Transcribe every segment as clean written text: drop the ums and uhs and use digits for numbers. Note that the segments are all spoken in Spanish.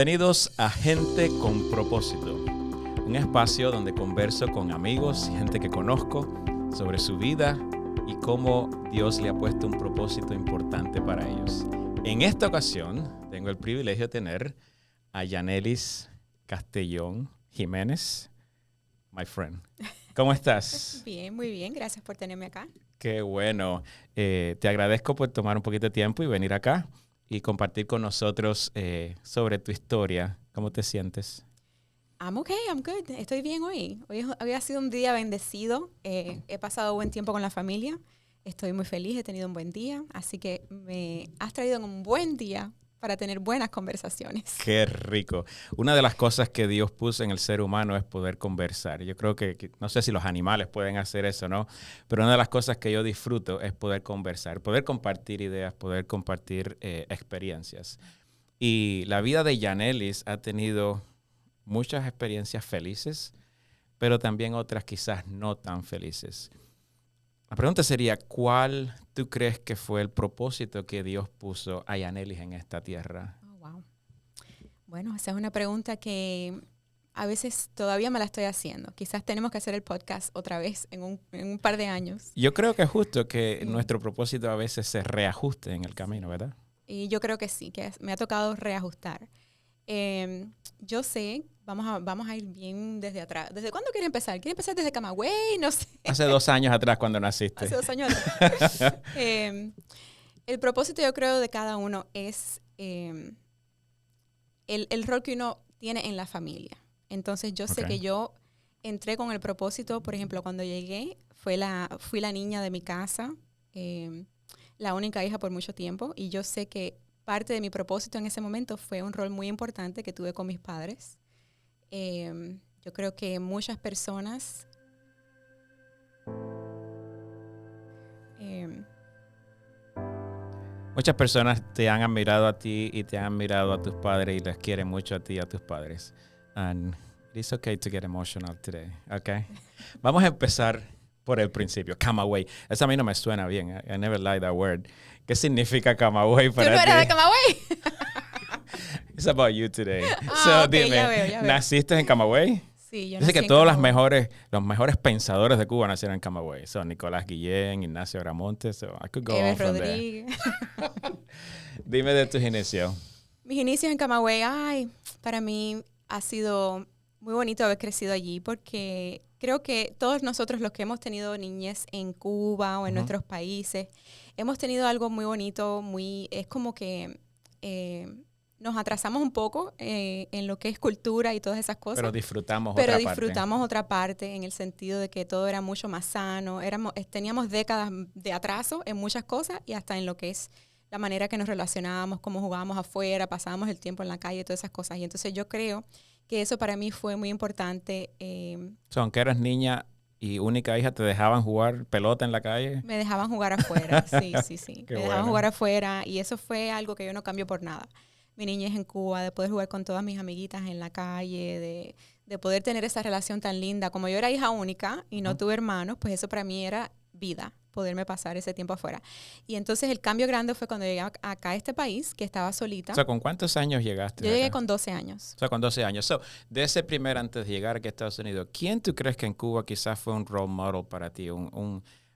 Bienvenidos a Gente con Propósito, un espacio donde converso con amigos y gente que conozco sobre su vida y cómo Dios le ha puesto un propósito importante para ellos. En esta ocasión tengo el privilegio de tener a Yanelis Castellón Jiménez, my friend. ¿Cómo estás? Bien, muy bien. Gracias por tenerme acá. Qué bueno. Te agradezco por tomar un poquito de tiempo y venir acá y compartir con nosotros sobre tu historia. ¿Cómo te sientes? I'm okay, I'm good. Estoy bien hoy. Hoy ha sido un día bendecido. He pasado buen tiempo con la familia. Estoy muy feliz, he tenido un buen día. Así que me has traído en un buen día para tener buenas conversaciones. Qué rico. Una de las cosas que Dios puso en el ser humano es poder conversar. Yo creo que no sé si los animales pueden hacer eso, ¿no? Pero una de las cosas que yo disfruto es poder conversar, poder compartir ideas, poder compartir experiencias. Y la vida de Yanelis ha tenido muchas experiencias felices, pero también otras quizás no tan felices. La pregunta sería, ¿cuál tú crees que fue el propósito que Dios puso a Yanelis en esta tierra? Oh, wow. Bueno, esa es una pregunta que a veces todavía me la estoy haciendo. Quizás tenemos que hacer el podcast otra vez en un par de años. Yo creo que es justo que nuestro propósito a veces se reajuste en el camino, ¿verdad? Y yo creo que sí, que me ha tocado reajustar. Yo sé, vamos a ir bien desde atrás. ¿Desde cuándo quieres empezar? ¿Quieres empezar desde Camagüey? No sé. Hace 2 años atrás cuando naciste. Hace 2 años atrás. El propósito, yo creo, de cada uno es el rol que uno tiene en la familia. Entonces, yo sé que yo entré con el propósito, por ejemplo, cuando llegué, fui la niña de mi casa, la única hija por mucho tiempo, y yo sé que parte de mi propósito en ese momento fue un rol muy importante que tuve con mis padres. Yo creo que muchas personas muchas personas te han admirado a ti y te han admirado a tus padres y les quieren mucho a ti y a tus padres. And it's okay to get emotional today, okay? Vamos a empezar por el principio. Camagüey. Eso a mí no me suena bien. I never like that word. ¿Qué significa Camagüey para ti? ¿Tú no eres de Camagüey? It's about you today. Okay, ya veo. ¿Naciste en Camagüey? Sí, yo Dice nací que en todos Camagüey. los mejores pensadores de Cuba nacieron en Camagüey. Son Nicolás Guillén, Ignacio Agramonte. So I could go on from Rodríguez. there. Dime de tus inicios. Mis inicios en Camagüey, para mí ha sido muy bonito haber crecido allí porque creo que todos nosotros los que hemos tenido niñez en Cuba o en nuestros países, hemos tenido algo muy bonito, es como que nos atrasamos un poco en lo que es cultura y todas esas cosas. Pero disfrutamos otra parte en el sentido de que todo era mucho más sano. Teníamos décadas de atraso en muchas cosas y hasta en lo que es la manera que nos relacionábamos, cómo jugábamos afuera, pasábamos el tiempo en la calle, todas esas cosas. Y entonces yo creo que eso para mí fue muy importante. Aunque eras niña y única hija, ¿te dejaban jugar pelota en la calle? Me dejaban jugar afuera, sí. Qué Me dejaban jugar afuera y eso fue algo que yo no cambio por nada. Mi niñez en Cuba, de poder jugar con todas mis amiguitas en la calle, de poder tener esa relación tan linda. Como yo era hija única y no tuve hermanos, pues eso para mí era vida, poderme pasar ese tiempo afuera. Y entonces el cambio grande fue cuando llegué acá a este país, que estaba solita. O sea, ¿con cuántos años llegaste? Yo llegué con 12 años. O sea, con 12 años. De ese primer antes de llegar aquí a Estados Unidos, ¿quién tú crees que en Cuba quizás fue un role model para ti?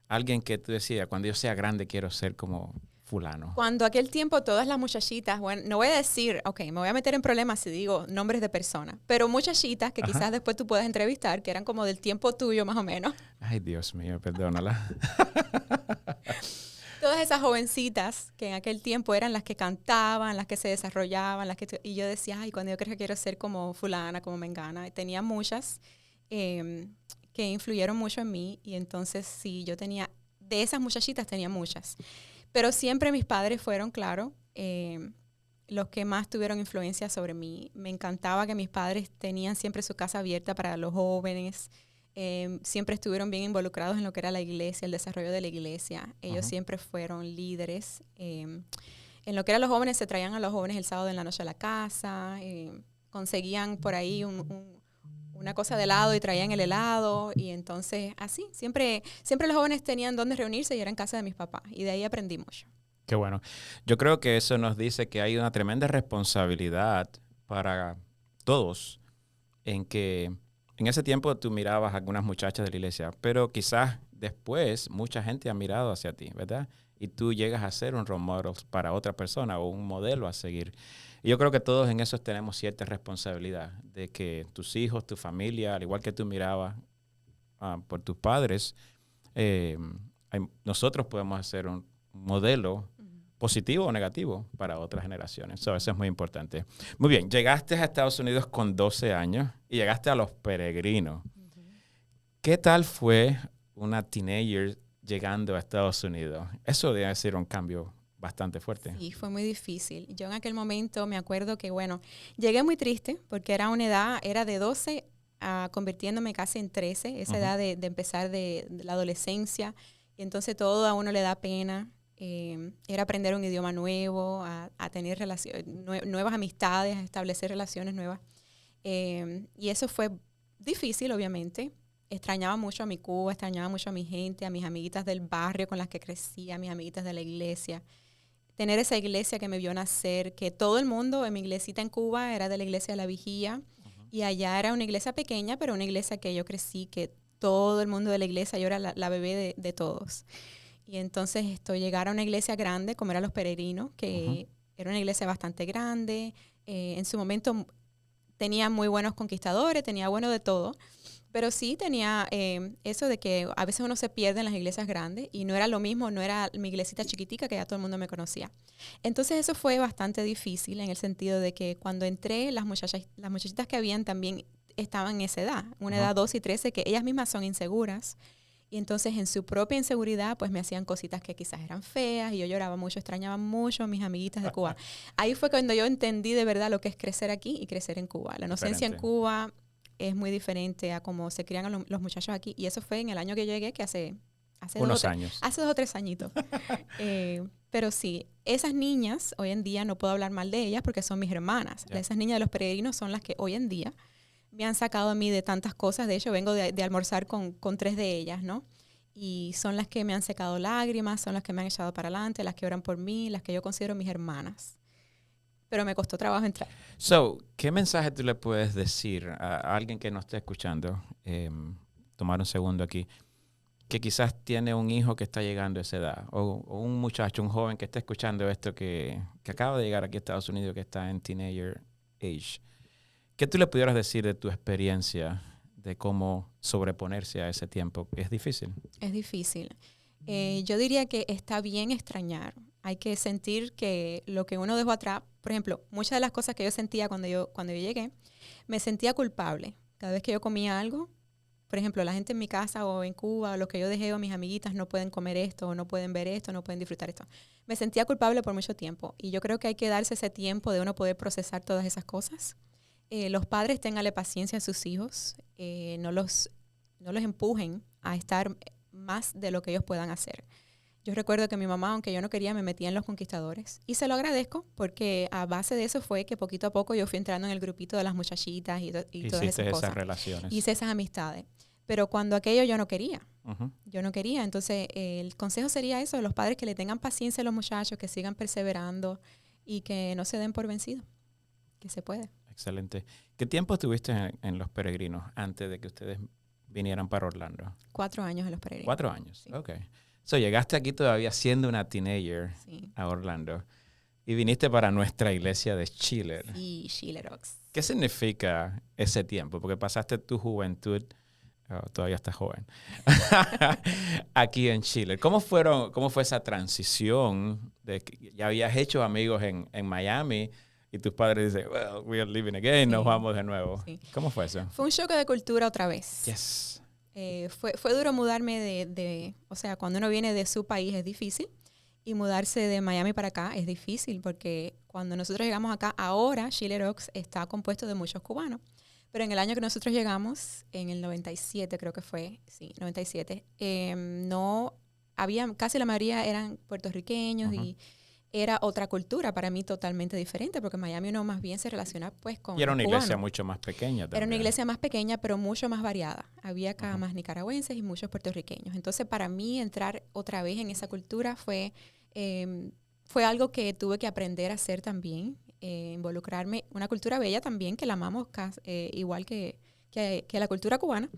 Alguien que tú decías, cuando yo sea grande quiero ser como fulano. Cuando aquel tiempo todas las muchachitas, bueno, no voy a decir, me voy a meter en problemas si digo nombres de personas, pero muchachitas que quizás después tú puedas entrevistar, que eran como del tiempo tuyo más o menos. Ay, Dios mío, perdónala. Todas esas jovencitas que en aquel tiempo eran las que cantaban, las que se desarrollaban, y yo decía, cuando yo creo que quiero ser como fulana, como mengana. Tenía muchas que influyeron mucho en mí y entonces sí, de esas muchachitas tenía muchas. Pero siempre mis padres fueron, claro, los que más tuvieron influencia sobre mí. Me encantaba que mis padres tenían siempre su casa abierta para los jóvenes. Siempre estuvieron bien involucrados en lo que era la iglesia, el desarrollo de la iglesia. Ellos siempre fueron líderes. En lo que eran los jóvenes, se traían a los jóvenes el sábado en la noche a la casa. Conseguían por ahí una cosa de helado y traían el helado. Y entonces, así, siempre los jóvenes tenían dónde reunirse y era en casa de mis papás. Y de ahí aprendí mucho. Qué bueno. Yo creo que eso nos dice que hay una tremenda responsabilidad para todos en que en ese tiempo tú mirabas a algunas muchachas de la iglesia, pero quizás después mucha gente ha mirado hacia ti, ¿verdad? Y tú llegas a ser un role model para otra persona o un modelo a seguir. Y yo creo que todos en eso tenemos cierta responsabilidad de que tus hijos, tu familia, al igual que tú mirabas por tus padres, eh, nosotros podemos hacer un modelo positivo o negativo para otras generaciones. Eso es muy importante. Muy bien, llegaste a Estados Unidos con 12 años y llegaste a Los Peregrinos. ¿Qué tal fue una teenager llegando a Estados Unidos? Eso debe ser un cambio bastante fuerte. Sí, fue muy difícil. Yo en aquel momento me acuerdo que, bueno, llegué muy triste porque era una edad, era de 12 a convirtiéndome casi en 13, esa edad de empezar de la adolescencia. Y entonces todo a uno le da pena. Era aprender un idioma nuevo, a tener nuevas amistades, a establecer relaciones nuevas. Y eso fue difícil, obviamente. Extrañaba mucho a mi Cuba, extrañaba mucho a mi gente, a mis amiguitas del barrio con las que crecí, a mis amiguitas de la iglesia. Tener esa iglesia que me vio nacer, que todo el mundo en mi iglesita en Cuba era de la iglesia de la Vigía, y allá era una iglesia pequeña, pero una iglesia que yo crecí, que todo el mundo de la iglesia, yo era la bebé de todos. Y entonces llegar a una iglesia grande, como era Los Peregrinos, que era una iglesia bastante grande. En su momento tenía muy buenos conquistadores, tenía bueno de todo. Pero sí tenía eso de que a veces uno se pierde en las iglesias grandes y no era lo mismo, no era mi iglesita chiquitica que ya todo el mundo me conocía. Entonces eso fue bastante difícil en el sentido de que cuando entré, las muchachitas que habían también estaban en esa edad, una edad 12 y 13, que ellas mismas son inseguras. Y entonces en su propia inseguridad pues me hacían cositas que quizás eran feas y yo lloraba mucho, extrañaba mucho a mis amiguitas de Cuba. Ahí fue cuando yo entendí de verdad lo que es crecer aquí y crecer en Cuba. La inocencia en Cuba es muy diferente a cómo se crían los muchachos aquí. Y eso fue en el año que llegué, que hace unos años. Hace 2 o 3 añitos. Pero sí, esas niñas, hoy en día no puedo hablar mal de ellas porque son mis hermanas. Yeah. Esas niñas de Los Peregrinos son las que hoy en día me han sacado a mí de tantas cosas. De hecho, vengo de almorzar con 3 de ellas, ¿no? Y son las que me han secado lágrimas, son las que me han echado para adelante, las que oran por mí, las que yo considero mis hermanas. Pero me costó trabajo entrar. ¿Qué mensaje tú le puedes decir a alguien que no esté escuchando? Tomar un segundo aquí. Que quizás tiene un hijo que está llegando a esa edad. O un muchacho, un joven que está escuchando esto que acaba de llegar aquí a Estados Unidos, que está en teenager age. ¿Qué tú le pudieras decir de tu experiencia de cómo sobreponerse a ese tiempo? ¿Es difícil? Es difícil. Yo diría que está bien extrañar. Hay que sentir que lo que uno dejó atrás, por ejemplo, muchas de las cosas que yo sentía cuando yo llegué, me sentía culpable. Cada vez que yo comía algo, por ejemplo, la gente en mi casa o en Cuba, o lo que yo dejé o mis amiguitas no pueden comer esto, o no pueden ver esto, no pueden disfrutar esto. Me sentía culpable por mucho tiempo. Y yo creo que hay que darse ese tiempo de uno poder procesar todas esas cosas. Los padres ténganle paciencia a sus hijos, no los empujen a estar más de lo que ellos puedan hacer. Yo recuerdo que mi mamá, aunque yo no quería, me metía en Los Conquistadores. Y se lo agradezco porque a base de eso fue que poquito a poco yo fui entrando en el grupito de las muchachitas y todas esas cosas. Esas relaciones. Hice esas amistades. Pero cuando aquello yo no quería. Yo no quería. Entonces, el consejo sería eso, los padres que le tengan paciencia a los muchachos, que sigan perseverando y que no se den por vencidos. Que se puede. Excelente. ¿Qué tiempo estuviste en Los Peregrinos antes de que ustedes vinieran para Orlando? 4 años en Los Peregrinos. 4 años, sí. Ok. Llegaste aquí todavía siendo una teenager sí. a Orlando y viniste para nuestra iglesia de Schiller. Sí, Schiller Oaks. ¿Qué significa ese tiempo? Porque pasaste tu juventud, todavía estás joven, aquí en Schiller. ¿Cómo fue esa transición de que ya habías hecho amigos en Miami? Y tus padres dicen, well, we are living again, sí. Nos vamos de nuevo. Sí. ¿Cómo fue eso? Fue un choque de cultura otra vez. Yes. Fue duro mudarme o sea, cuando uno viene de su país es difícil. Y mudarse de Miami para acá es difícil porque cuando nosotros llegamos acá, ahora Schiller Oaks está compuesto de muchos cubanos. Pero en el año que nosotros llegamos, en el 97 creo que fue, sí, 97, no había, casi la mayoría eran puertorriqueños y era otra cultura para mí totalmente diferente, porque en Miami uno más bien se relaciona pues con y era una cubanos. Iglesia mucho más pequeña también. Era una iglesia más pequeña, pero mucho más variada. Había acá más nicaragüenses y muchos puertorriqueños. Entonces, para mí, entrar otra vez en esa cultura fue algo que tuve que aprender a hacer también. involucrarme. Una cultura bella también, que la amamos igual que la cultura cubana,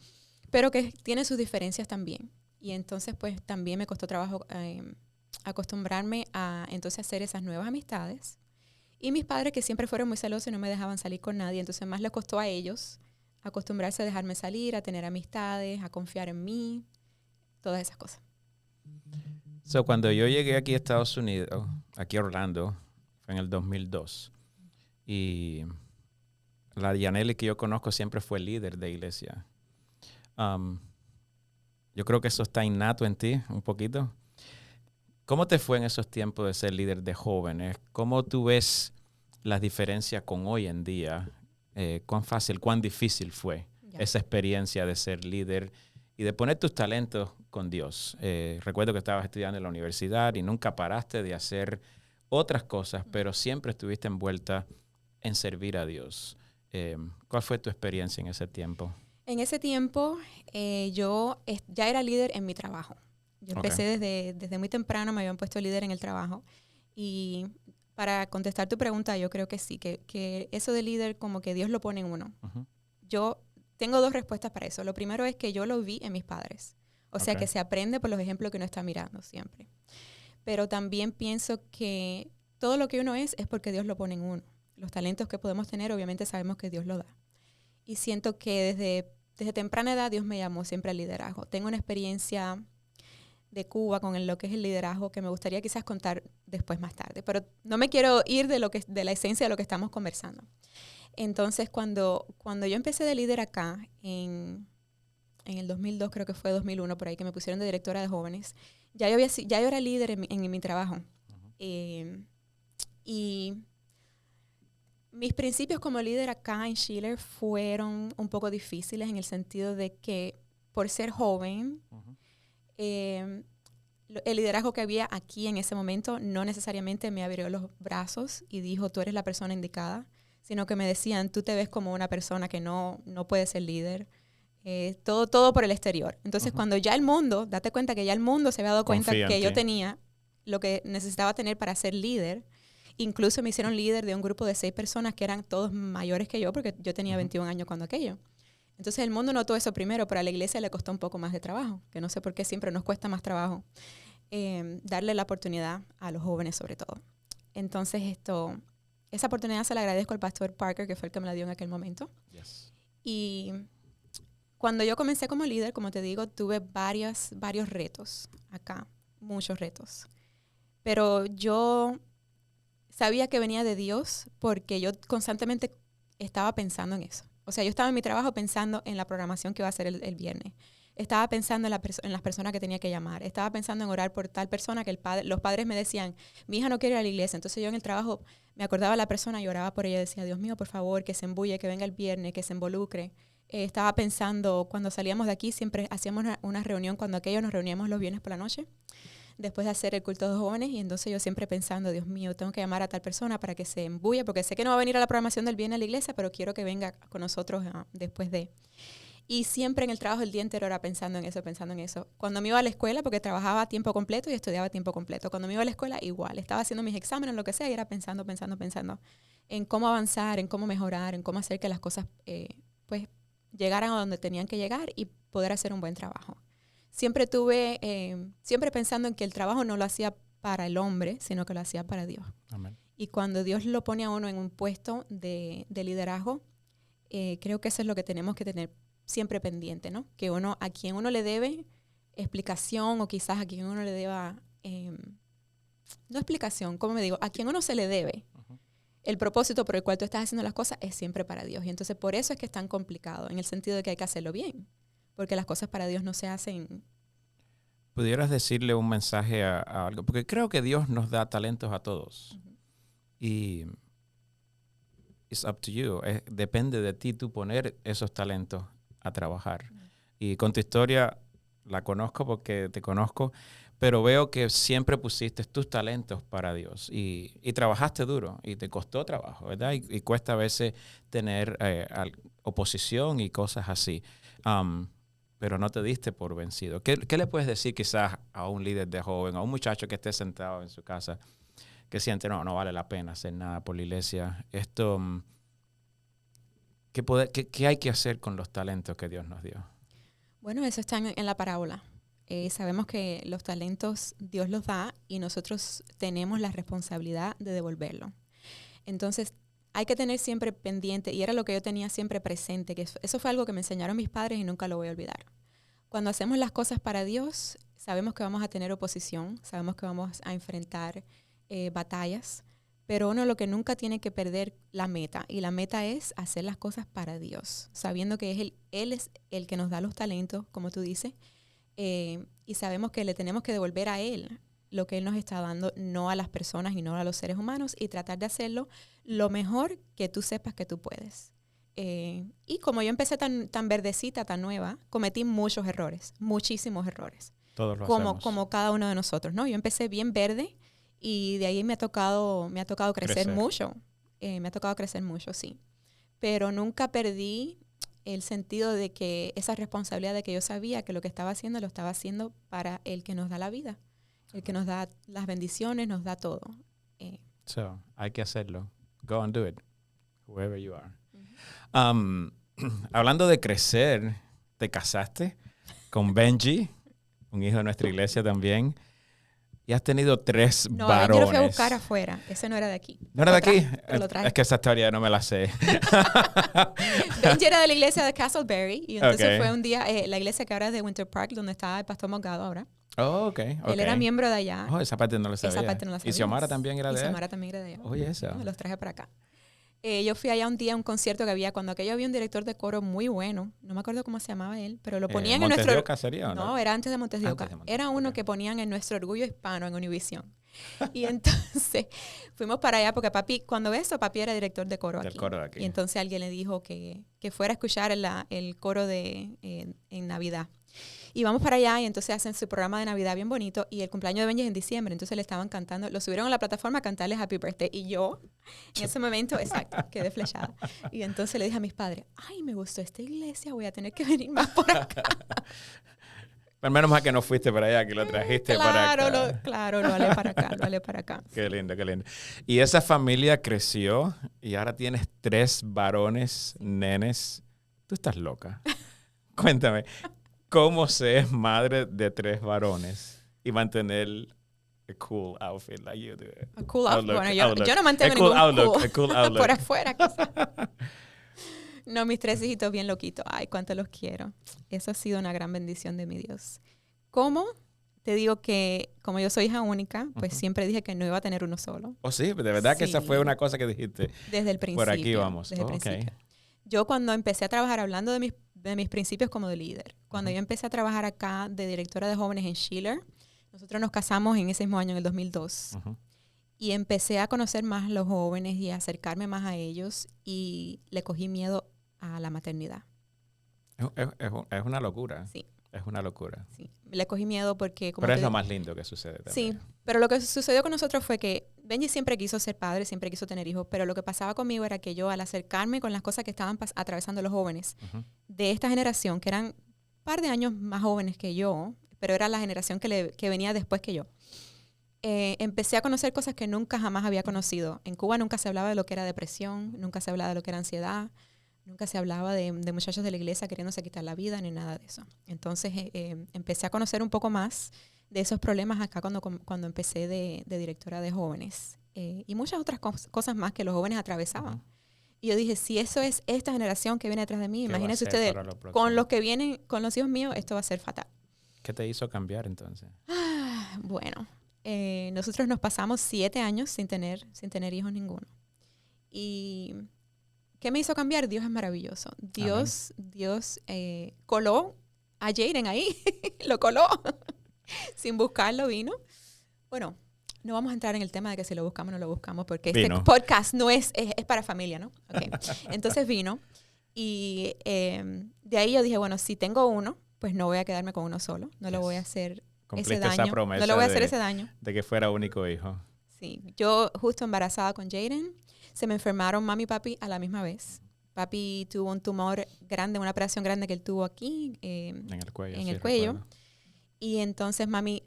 pero que tiene sus diferencias también. Y entonces, pues, también me costó trabajo acostumbrarme a entonces hacer esas nuevas amistades. Y mis padres, que siempre fueron muy celosos y no me dejaban salir con nadie, entonces más les costó a ellos acostumbrarse a dejarme salir, a tener amistades, a confiar en mí, todas esas cosas. So, cuando yo llegué aquí a Estados Unidos, aquí a Orlando, fue en el 2002, y la Yaneli que yo conozco siempre fue líder de iglesia. Yo creo que eso está innato en ti un poquito. ¿Cómo te fue en esos tiempos de ser líder de jóvenes? ¿Cómo tú ves las diferencias con hoy en día? ¿Cuán fácil, cuán difícil fue esa experiencia de ser líder y de poner tus talentos con Dios? Recuerdo que estabas estudiando en la universidad y nunca paraste de hacer otras cosas, pero siempre estuviste envuelta en servir a Dios. ¿Cuál fue tu experiencia en ese tiempo? En ese tiempo yo ya era líder en mi trabajo. Yo empecé desde muy temprano, me habían puesto líder en el trabajo. Y para contestar tu pregunta, yo creo que sí, que eso de líder como que Dios lo pone en uno. Uh-huh. Yo tengo dos respuestas para eso. Lo primero es que yo lo vi en mis padres. O sea, que se aprende por los ejemplos que uno está mirando siempre. Pero también pienso que todo lo que uno es porque Dios lo pone en uno. Los talentos que podemos tener, obviamente sabemos que Dios lo da. Y siento que desde temprana edad Dios me llamó siempre al liderazgo. Tengo una experiencia de Cuba con lo que es el liderazgo que me gustaría quizás contar después más tarde, pero no me quiero ir de la esencia de lo que estamos conversando. Entonces, cuando yo empecé de líder acá, en el 2002, creo que fue 2001, por ahí, que me pusieron de directora de jóvenes, ya yo era líder en mi trabajo. Uh-huh. Y mis principios como líder acá en Schiller fueron un poco difíciles en el sentido de que por ser joven, uh-huh, el liderazgo que había aquí en ese momento no necesariamente me abrió los brazos y dijo, tú eres la persona indicada, sino que me decían, tú te ves como una persona que no puede ser líder. Todo por el exterior. Entonces, uh-huh, cuando ya el mundo, date cuenta que ya el mundo se había dado cuenta que yo tenía lo que necesitaba tener para ser líder. Incluso me hicieron líder de un grupo de 6 personas que eran todos mayores que yo, porque yo tenía 21 años cuando aquello. Entonces el mundo notó eso primero, pero a la iglesia le costó un poco más de trabajo, que no sé por qué siempre nos cuesta más trabajo darle la oportunidad a los jóvenes sobre todo. Entonces esa oportunidad se la agradezco al pastor Parker, que fue el que me la dio en aquel momento. Yes. Y cuando yo comencé como líder, como te digo, tuve varios retos acá, muchos retos. Pero yo sabía que venía de Dios porque yo constantemente estaba pensando en eso. O sea, yo estaba en mi trabajo pensando en la programación que iba a hacer el viernes. Estaba pensando en las personas que tenía que llamar. Estaba pensando en orar por tal persona que los padres me decían, mi hija no quiere ir a la iglesia. Entonces yo en el trabajo me acordaba de la persona y oraba por ella. Decía, Dios mío, por favor, que se embulle, que venga el viernes, que se involucre. Estaba pensando, cuando salíamos de aquí, siempre hacíamos una reunión, cuando aquellos nos reuníamos los viernes por la noche, después de hacer el culto de jóvenes, y entonces yo siempre pensando, Dios mío, tengo que llamar a tal persona para que se embulle, porque sé que no va a venir a la programación del viernes a la iglesia, pero quiero que venga con nosotros después de. Y siempre en el trabajo el día entero era pensando en eso. Cuando me iba a la escuela, porque trabajaba a tiempo completo y estudiaba a tiempo completo, cuando me iba a la escuela igual, estaba haciendo mis exámenes, lo que sea, y era pensando en cómo avanzar, en cómo mejorar, en cómo hacer que las cosas pues llegaran a donde tenían que llegar y poder hacer un buen trabajo. Siempre pensando en que el trabajo no lo hacía para el hombre, sino que lo hacía para Dios. Amén. Y cuando Dios lo pone a uno en un puesto de liderazgo, creo que eso es lo que tenemos que tener siempre pendiente, ¿no? Que a quien uno le debe explicación, o quizás a quien uno le deba, no explicación, ¿cómo me digo? A quien uno se le debe. Uh-huh. El propósito por el cual tú estás haciendo las cosas es siempre para Dios. Y entonces por eso es que es tan complicado, en el sentido de que hay que hacerlo bien. Porque las cosas para Dios no se hacen. ¿Pudieras decirle un mensaje a algo? Porque creo que Dios nos da talentos a todos. Uh-huh. Y it's up to you. Depende de ti tú poner esos talentos a trabajar. Uh-huh. Y con tu historia la conozco porque te conozco, pero veo que siempre pusiste tus talentos para Dios y trabajaste duro y te costó trabajo, ¿verdad? Y cuesta a veces tener oposición y cosas así. Pero no te diste por vencido. ¿Qué le puedes decir quizás a un líder de joven, a un muchacho que esté sentado en su casa, que siente, no vale la pena hacer nada por la iglesia. ¿Qué hay que hacer con los talentos que Dios nos dio? Bueno, eso está en la parábola. Sabemos que los talentos Dios los da y nosotros tenemos la responsabilidad de devolverlo. Entonces, hay que tener siempre pendiente, y era lo que yo tenía siempre presente, que eso fue algo que me enseñaron mis padres y nunca lo voy a olvidar. Cuando hacemos las cosas para Dios, sabemos que vamos a tener oposición, sabemos que vamos a enfrentar batallas, pero uno lo que nunca tiene que perder la meta, y la meta es hacer las cosas para Dios, sabiendo que Él es el que nos da los talentos, como tú dices, y sabemos que le tenemos que devolver a Él lo que Él nos está dando, no a las personas y no a los seres humanos, y tratar de hacerlo lo mejor que tú sepas que tú puedes. Y como yo empecé tan verdecita, tan nueva, cometí muchos errores, muchísimos errores. Todos lo hacemos. Como cada uno de nosotros, ¿no? Yo empecé bien verde y de ahí me ha tocado crecer mucho. Me ha tocado crecer mucho, sí. Pero nunca perdí el sentido de que esa responsabilidad de que yo sabía que lo que estaba haciendo lo estaba haciendo para el que nos da la vida, el que nos da las bendiciones, nos da todo. So, hay que hacerlo. Go and do it, whoever you are. Hablando de crecer, te casaste con Benji, un hijo de nuestra iglesia también, y has tenido 3 varones. Yo lo fui a buscar afuera, ese no era de aquí. ¿No era de aquí? Lo traje. Es que esa historia no me la sé. Benji era de la iglesia de Castleberry, y entonces Ok. fue un día, la iglesia que ahora es de Winter Park, donde está el pastor Morgado ahora. Oh, ok. Él era miembro de allá. Oh, esa parte no la sabía. Esa parte no la ¿Y sabíamos. Xiomara también era de Y allá? Xiomara también era de allá. Oye, eso. Me los traje para acá. Yo fui allá un día a un concierto que había, cuando aquello había un director de coro muy bueno, no me acuerdo cómo se llamaba él, pero lo ponían en ¿Montes de nuestro... Oca sería o no? No, era antes de Montes de Oca. Antes de Montes de Era uno Oca. que ponían en nuestro orgullo hispano en Univisión. Y entonces fuimos para allá porque papi, cuando ve eso, papi era director de coro Del aquí. coro de aquí. Y entonces alguien le dijo que fuera a escuchar el coro en Navidad. Y vamos para allá y entonces hacen su programa de Navidad bien bonito, y el cumpleaños de Benji es en diciembre, entonces le estaban cantando, lo subieron a la plataforma a cantarle Happy Birthday, y yo en ese momento, exacto, quedé flechada. Y entonces le dije a mis padres, ay, me gustó esta iglesia, voy a tener que venir más por acá. Pero menos mal que no fuiste para allá, que lo trajiste para acá. Claro, lo haré para acá. Qué lindo, qué lindo. Y esa familia creció y ahora tienes 3 varones, nenes. Tú estás loca. Cuéntame, ¿cómo se es madre de 3 varones y mantener a cool outfit like you do? A cool outfit. Bueno, yo outlook. no mantengo A cool ningún outlook, cool a cool outlook. por afuera, quizás. No, mis 3 hijitos bien loquitos. Ay, cuánto los quiero. Eso ha sido una gran bendición de mi Dios. ¿Cómo? Te digo que como yo soy hija única, pues siempre dije que no iba a tener uno solo. Oh, sí, de verdad que esa Sí. fue una cosa que dijiste. Desde el principio. Por aquí vamos. Desde el Ok. principio. Yo cuando empecé a trabajar, hablando de mis principios como de líder, cuando yo empecé a trabajar acá de directora de jóvenes en Schiller, nosotros nos casamos en ese mismo año, en el 2002. Ujú. Y empecé a conocer más a los jóvenes y a acercarme más a ellos, y le cogí miedo a la maternidad. Es una locura. Sí. Es una locura. Sí, le cogí miedo porque... Pero es lo más lindo que sucede también. Sí, pero lo que sucedió con nosotros fue que Benji siempre quiso ser padre, siempre quiso tener hijos, pero lo que pasaba conmigo era que yo, al acercarme con las cosas que estaban atravesando los jóvenes Ujú. de esta generación, que eran un par de años más jóvenes que yo, pero era la generación que venía después que yo, empecé a conocer cosas que nunca jamás había conocido. En Cuba nunca se hablaba de lo que era depresión, nunca se hablaba de lo que era ansiedad, nunca se hablaba de muchachos de la iglesia queriéndose quitar la vida, ni nada de eso. Entonces empecé a conocer un poco más de esos problemas acá cuando empecé de directora de jóvenes. Y muchas otras cosas más que los jóvenes atravesaban. Ujú. Y yo dije, si eso es esta generación que viene detrás de mí, ¿Qué va a imagínense ser ustedes, para lo próximo? con los que vienen, con los hijos míos, esto va a ser fatal. ¿Qué te hizo cambiar entonces? Bueno, nosotros nos pasamos 7 años sin tener hijos ninguno. Y ¿qué me hizo cambiar? Dios es maravilloso. Dios coló a Jaden ahí, lo coló. Sin buscarlo vino. Bueno, no vamos a entrar en el tema de que si lo buscamos o no lo buscamos, porque Vino. este podcast no es para familia, ¿no? Okay. Entonces vino. Y de ahí yo dije, bueno, si tengo uno, pues no voy a quedarme con uno solo. No le voy a hacer Cumpliste ese daño. esa promesa No le voy a hacer ese daño. de que fuera único hijo. Sí, yo justo embarazada con Jaden, se me enfermaron mami y papi a la misma vez. Papi tuvo un tumor grande, una operación grande que él tuvo aquí En el cuello. en sí, el cuello. recuerdo. Y entonces mami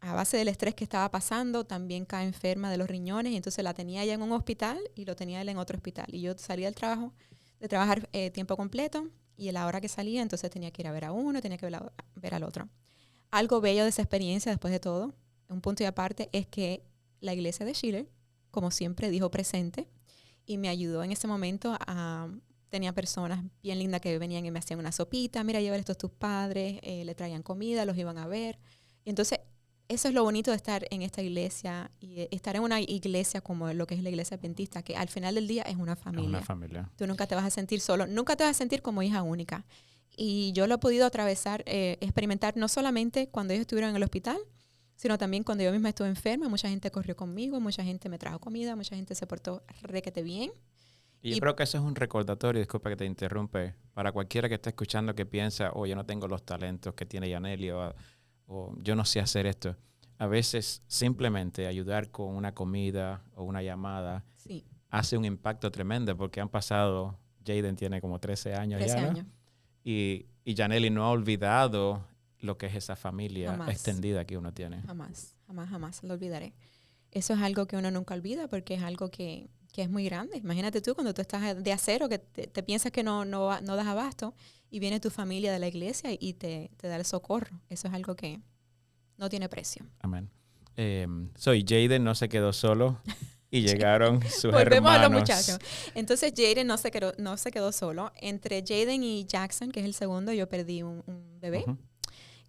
a base del estrés que estaba pasando, también cae enferma de los riñones, y entonces la tenía ella en un hospital y lo tenía él en otro hospital. Y yo salía de trabajar tiempo completo, y a la hora que salía, entonces tenía que ir a ver a uno, tenía que ver al otro. Algo bello de esa experiencia, después de todo, un punto y aparte, es que la iglesia de Chile, como siempre, dijo presente y me ayudó en ese momento tenía personas bien lindas que venían y me hacían una sopita, mira, llevar esto a tus padres, le traían comida, los iban a ver. Y entonces, eso es lo bonito de estar en esta iglesia y estar en una iglesia como lo que es la iglesia adventista, que al final del día es una familia. Es una familia. Tú nunca te vas a sentir solo, nunca te vas a sentir como hija única. Y yo lo he podido atravesar, experimentar no solamente cuando ellos estuvieron en el hospital, sino también cuando yo misma estuve enferma. Mucha gente corrió conmigo, mucha gente me trajo comida, mucha gente se portó requete bien. Y yo creo que eso es un recordatorio, disculpa que te interrumpe, para cualquiera que esté escuchando que piensa, yo no tengo los talentos que tiene Yanely o yo no sé hacer esto. A veces simplemente ayudar con una comida o una llamada sí, hace un impacto tremendo, porque han pasado, Jaden tiene como 13 años 13 ya, ¿no? años. Y Yanely no ha olvidado lo que es esa familia Jamás. extendida que uno tiene. Jamás lo olvidaré. Eso es algo que uno nunca olvida porque es algo que es muy grande. Imagínate tú cuando tú estás de acero, que te piensas que no das abasto y viene tu familia de la iglesia y te da el socorro. Eso es algo que no tiene precio. Amén. Jaden no se quedó solo y llegaron sus Volvemos hermanos. a los muchachos. Entonces Jaden no se quedó solo. Entre Jaden y Jackson, que es el segundo, yo perdí un bebé. Uh-huh.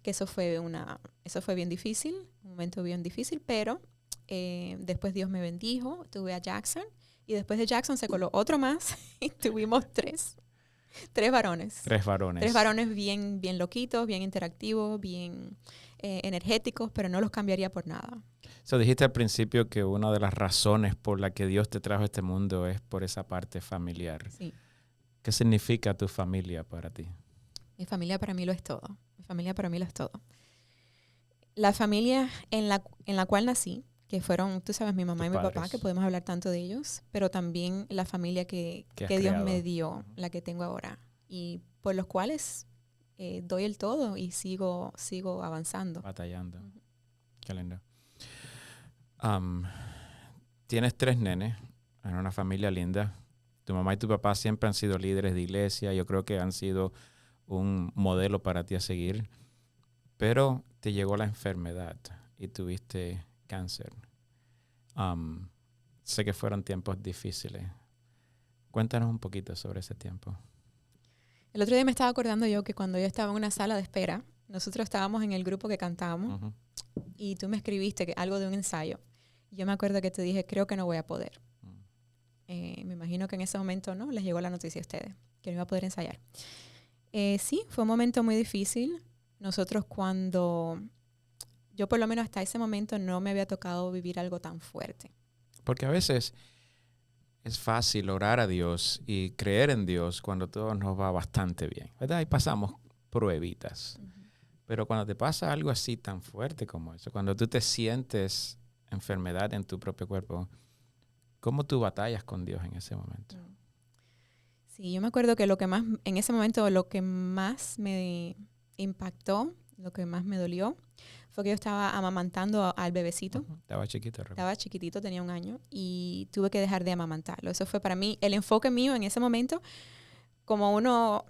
Que eso fue bien difícil, un momento bien difícil, pero después Dios me bendijo, tuve a Jackson, y después de Jackson se coló otro más, y tuvimos tres varones. Tres varones. Tres varones bien loquitos, bien interactivos, bien energéticos, pero no los cambiaría por nada. Dijiste al principio que una de las razones por la que Dios te trajo a este mundo es por esa parte familiar. Sí. ¿Qué significa tu familia para ti? Mi familia para mí lo es todo. La familia en la cual nací, que fueron, tú sabes, mi mamá y mi papá, que podemos hablar tanto de ellos, pero también la familia que Dios me dio, la que tengo ahora, y por los cuales doy el todo y sigo avanzando. Batallando. Uh-huh. Qué lindo. Tienes 3 nenes en una familia linda. Tu mamá y tu papá siempre han sido líderes de iglesia. Yo creo que han sido un modelo para ti a seguir. Pero te llegó la enfermedad y tuviste cáncer. Sé que fueron tiempos difíciles. Cuéntanos un poquito sobre ese tiempo. El otro día me estaba acordando yo que cuando yo estaba en una sala de espera, nosotros estábamos en el grupo que cantábamos, uh-huh, y tú me escribiste algo de un ensayo. Yo me acuerdo que te dije, creo que no voy a poder. Uh-huh. Me imagino que en ese momento no les llegó la noticia a ustedes, que no iba a poder ensayar. Sí, fue un momento muy difícil. Nosotros yo por lo menos hasta ese momento no me había tocado vivir algo tan fuerte. Porque a veces es fácil orar a Dios y creer en Dios cuando todo nos va bastante bien, ¿verdad? Y pasamos pruebitas. Uh-huh. Pero cuando te pasa algo así tan fuerte como eso, cuando tú te sientes enfermedad en tu propio cuerpo, ¿cómo tú batallas con Dios en ese momento? Sí, yo me acuerdo que en ese momento lo que más me impactó, lo que más me dolió, fue que yo estaba amamantando al bebecito. Uh-huh. Estaba chiquito. Estaba chiquitito, tenía 1 año, y tuve que dejar de amamantarlo. Eso fue para mí, el enfoque mío en ese momento, como uno,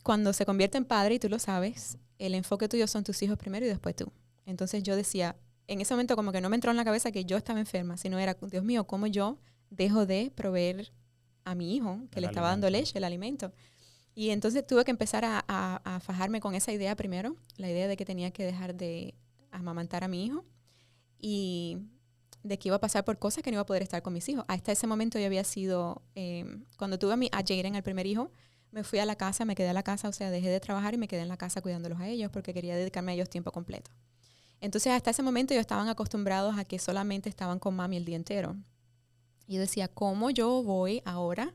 cuando se convierte en padre, y tú lo sabes, el enfoque tuyo son tus hijos primero y después tú. Entonces yo decía, en ese momento como que no me entró en la cabeza que yo estaba enferma, sino era, Dios mío, ¿cómo yo dejo de proveer a mi hijo, que le estaba dando leche, el alimento? Y entonces tuve que empezar a fajarme con esa idea primero, la idea de que tenía que dejar de amamantar a mi hijo y de que iba a pasar por cosas que no iba a poder estar con mis hijos. Hasta ese momento yo había sido, cuando tuve a Jaden, el primer hijo, me fui a la casa, me quedé a la casa, o sea, dejé de trabajar y me quedé en la casa cuidándolos a ellos porque quería dedicarme a ellos tiempo completo. Entonces hasta ese momento ellos estaban acostumbrados a que solamente estaban con mami el día entero. Y yo decía, ¿cómo yo voy ahora?